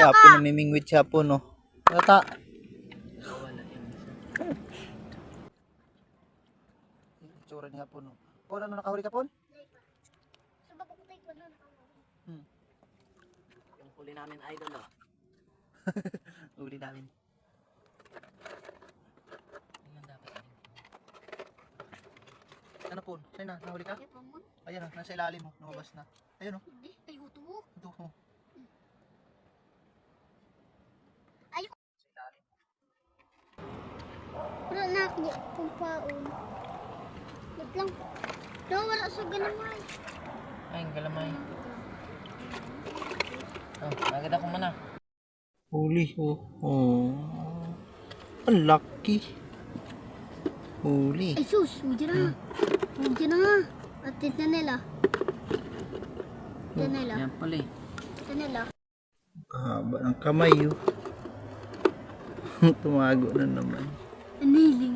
Hapon namimingwit siya po, no? Tata. Itsura niya po, no? Pon, ano nakahuli ka, Pon? Yung huli namin idol oh. Huli namin. Ayan dapat din. Ano, Pon? Saan na? Nahuli ka? Ayan na, nasa ilalim mo. Lumabas na. Ayun, no? Hindi, ay ito. Ito, oh. Ay, wala na ako kung paon. Wait lang. No, wala sa ganamay. Ay, galamay. Oh, agad ako mana. Huli, oh. Oh. Ang lucky. Huli. Ay sus, huwag na. Huwag na nga. At ito nila. Ito nila. Yan pala eh. Ito nila. Haba ng kamay, oh. Tumago na naman. Aniling